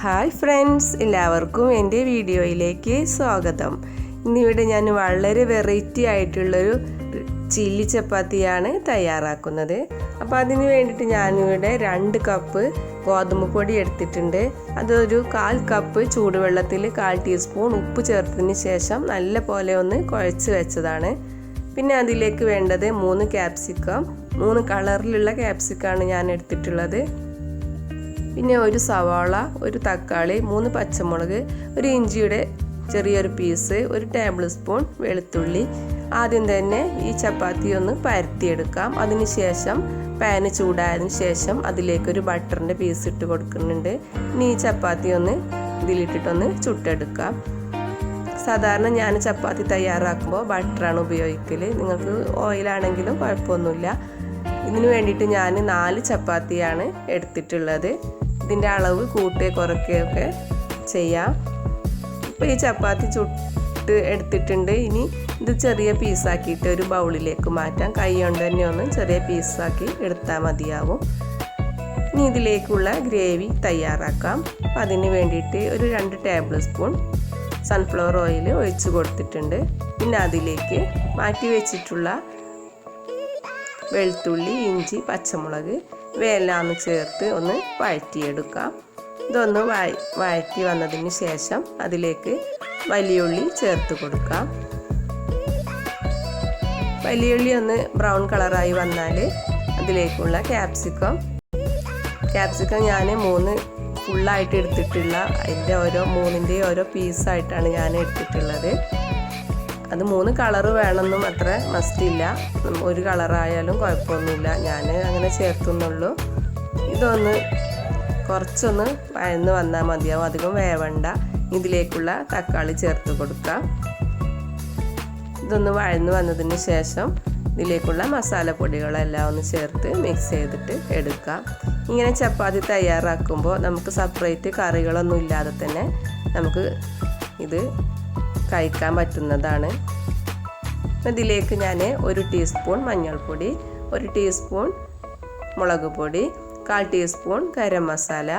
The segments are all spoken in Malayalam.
ഹായ് ഫ്രണ്ട്സ്, എല്ലാവർക്കും എൻ്റെ വീഡിയോയിലേക്ക് സ്വാഗതം. ഇന്നിവിടെ ഞാൻ വളരെ വെറൈറ്റി ആയിട്ടുള്ളൊരു ചില്ലി ചപ്പാത്തിയാണ് തയ്യാറാക്കുന്നത്. അപ്പോൾ അതിന് വേണ്ടിയിട്ട് ഞാനിവിടെ 2 കപ്പ് ഗോതമ്പ് പൊടി എടുത്തിട്ടുണ്ട്. അതൊരു 1/4 കപ്പ് ചൂടുവെള്ളത്തിൽ 1/4 ടീസ്പൂൺ ഉപ്പ് ചേർത്തതിന് ശേഷം നല്ല പോലെ ഒന്ന് കുഴച്ച് വെച്ചതാണ്. പിന്നെ അതിലേക്ക് വേണ്ടത് 3 ക്യാപ്സിക്കം, 3 കളറിലുള്ള ക്യാപ്സിക്കമാണ് ഞാൻ എടുത്തിട്ടുള്ളത്. പിന്നെ ഒരു സവാള, ഒരു തക്കാളി, 3 പച്ചമുളക്, ഒരു ഇഞ്ചിയുടെ ചെറിയൊരു പീസ്, 1 ടേബിൾ സ്പൂൺ വെളുത്തുള്ളി. ആദ്യം തന്നെ ഈ ചപ്പാത്തി ഒന്ന് പരത്തിയെടുക്കാം. അതിനുശേഷം പാന് ചൂടായതിനു ശേഷം അതിലേക്കൊരു ബട്ടറിൻ്റെ പീസ് ഇട്ട് കൊടുക്കുന്നുണ്ട്. ഇനി ഈ ചപ്പാത്തി ഒന്ന് ഇതിലിട്ടിട്ടൊന്ന് ചുട്ടെടുക്കാം. സാധാരണ ഞാൻ ചപ്പാത്തി തയ്യാറാക്കുമ്പോൾ ബട്ടറാണ് ഉപയോഗിക്കൽ. നിങ്ങൾക്ക് ഓയിലാണെങ്കിലും കുഴപ്പമൊന്നുമില്ല. ഇതിന് വേണ്ടിയിട്ട് ഞാൻ 4 ചപ്പാത്തിയാണ് എടുത്തിട്ടുള്ളത്. ഇതിൻ്റെ അളവ് കൂട്ടുകയോ കുറയ്ക്കുകയൊക്കെ ചെയ്യാം. ഇപ്പോൾ ഈ ചപ്പാത്തി ചുട്ട് എടുത്തിട്ടുണ്ട്. ഇനി ഇത് ചെറിയ പീസാക്കിയിട്ട് ഒരു ബൗളിലേക്ക് മാറ്റാം. കൈ കൊണ്ട് തന്നെ ഒന്ന് ചെറിയ പീസാക്കി എടുത്താൽ മതിയാവും. ഇനി ഇതിലേക്കുള്ള ഗ്രേവി തയ്യാറാക്കാം. അപ്പം അതിന് വേണ്ടിയിട്ട് ഒരു 2 ടേബിൾ സ്പൂൺ സൺഫ്ലവർ ഓയിൽ ഒഴിച്ച് കൊടുത്തിട്ടുണ്ട്. പിന്നെ അതിലേക്ക് മാറ്റി വെച്ചിട്ടുള്ള വെളുത്തുള്ളി, ഇഞ്ചി, പച്ചമുളക് ഇവയെല്ലാം ചേർത്ത് ഒന്ന് വഴറ്റിയെടുക്കാം. ഇതൊന്ന് വഴറ്റി വന്നതിന് ശേഷം അതിലേക്ക് വലിയുള്ളി ചേർത്ത് കൊടുക്കാം. വലിയുള്ളി ഒന്ന് ബ്രൗൺ കളറായി വന്നാൽ അതിലേക്കുള്ള ക്യാപ്സിക്കം ഞാൻ 3 ഫുള്ളായിട്ട് എടുത്തിട്ടുള്ള അതിൻ്റെ മൂന്നിൻ്റെയും ഓരോ പീസായിട്ടാണ് ഞാൻ എടുത്തിട്ടുള്ളത്. അത് 3 കളറ് വേണമെന്നും അത്ര മസ്റ്റില്ല. ഒരു കളറായാലും കുഴപ്പമൊന്നുമില്ല. ഞാൻ അങ്ങനെ ചേർത്തുന്നുള്ളൂ. ഇതൊന്ന് കുറച്ചൊന്ന് വഴന്ന് വന്നാൽ മതിയാവും, അധികം വേവണ്ട. ഇതിലേക്കുള്ള തക്കാളി ചേർത്ത് കൊടുക്കാം. ഇതൊന്ന് വഴന്ന് വന്നതിന് ശേഷം ഇതിലേക്കുള്ള മസാലപ്പൊടികളെല്ലാം ഒന്ന് ചേർത്ത് മിക്സ് ചെയ്തിട്ട് എടുക്കാം. ഇങ്ങനെ ചപ്പാത്തി തയ്യാറാക്കുമ്പോൾ നമുക്ക് സെപ്പറേറ്റ് കറികളൊന്നും ഇല്ലാതെ തന്നെ നമുക്ക് ഇത് കഴിക്കാൻ പറ്റുന്നതാണ്. ഇതിലേക്ക് ഞാൻ 1 ടീസ്പൂൺ മഞ്ഞൾപ്പൊടി, 1 ടീസ്പൂൺ മുളക് പൊടി, 1/4 ടീസ്പൂൺ ഗരം മസാല,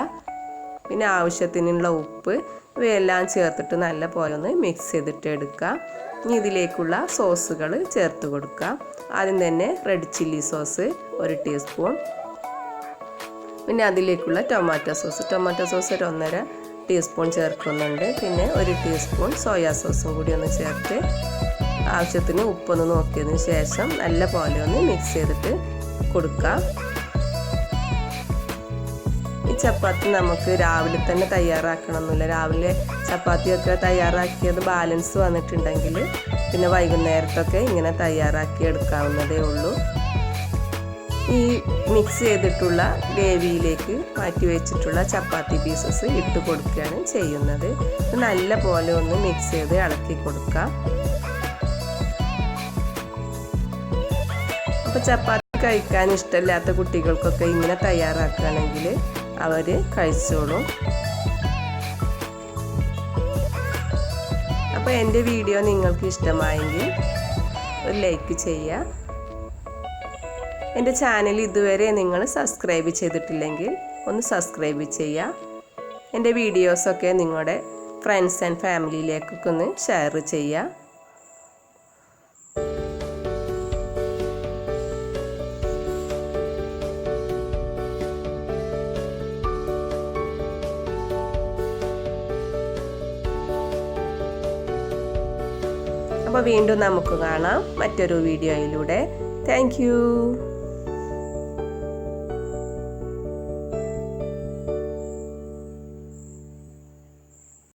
പിന്നെ ആവശ്യത്തിനുള്ള ഉപ്പ് ഇവയെല്ലാം ചേർത്തിട്ട് നല്ല പോലെ ഒന്ന് മിക്സ് ചെയ്തിട്ട് എടുക്കാം. ഇനി ഇതിലേക്കുള്ള സോസുകൾ ചേർത്ത് കൊടുക്കാം. ആദ്യം തന്നെ റെഡ് ചില്ലി സോസ് 1 ടീസ്പൂൺ, പിന്നെ അതിലേക്കുള്ള ടൊമാറ്റോ സോസ് ഒരു 1.5 ടീസ്പൂൺ ചേർക്കുന്നുണ്ട്. പിന്നെ 1 ടീസ്പൂൺ സോയാ സോസും കൂടി ഒന്ന് ചേർത്ത് ആവശ്യത്തിന് ഉപ്പൊന്ന് നോക്കിയതിന് ശേഷം നല്ല പോലെ ഒന്ന് മിക്സ് ചെയ്തിട്ട് കൊടുക്കാം. ഈ ചപ്പാത്തി നമുക്ക് രാവിലെ തന്നെ തയ്യാറാക്കണമെന്നില്ല. രാവിലെ ചപ്പാത്തിയൊക്കെ തയ്യാറാക്കിയത് ബാലൻസ് വന്നിട്ടുണ്ടെങ്കിൽ പിന്നെ വൈകുന്നേരത്തൊക്കെ ഇങ്ങനെ തയ്യാറാക്കി എടുക്കാവുന്നതേ ഉള്ളൂ. ഈ മിക്സ് ചെയ്തിട്ടുള്ള ഗ്രേവിയിലേക്ക് മാറ്റി വെച്ചിട്ടുള്ള ചപ്പാത്തി പീസസ് ഇട്ട് കൊടുക്കുകയാണ് ചെയ്യുന്നത്. നല്ല പോലെ ഒന്ന് മിക്സ് ചെയ്ത് ഇളക്കി കൊടുക്കാം. അപ്പോൾ ചപ്പാത്തി കഴിക്കാൻ ഇഷ്ടമില്ലാത്ത കുട്ടികൾക്കൊക്കെ ഇങ്ങനെ തയ്യാറാക്കുകയാണെങ്കിൽ അവർ കഴിച്ചോളും. അപ്പോൾ എൻ്റെ വീഡിയോ നിങ്ങൾക്ക് ഇഷ്ടമായെങ്കിൽ ഒരു ലൈക്ക് ചെയ്യുക. എൻ്റെ ചാനൽ ഇതുവരെ നിങ്ങൾ സബ്സ്ക്രൈബ് ചെയ്തിട്ടില്ലെങ്കിൽ ഒന്ന് സബ്സ്ക്രൈബ് ചെയ്യുക. എൻ്റെ വീഡിയോസൊക്കെ നിങ്ങളുടെ ഫ്രണ്ട്സ് ആൻഡ് ഫാമിലിയിലേക്കൊക്കെ ഒന്ന് ഷെയർ ചെയ്യുക. അപ്പോൾ വീണ്ടും നമുക്ക് കാണാം മറ്റൊരു വീഡിയോയിലൂടെ. Thank you.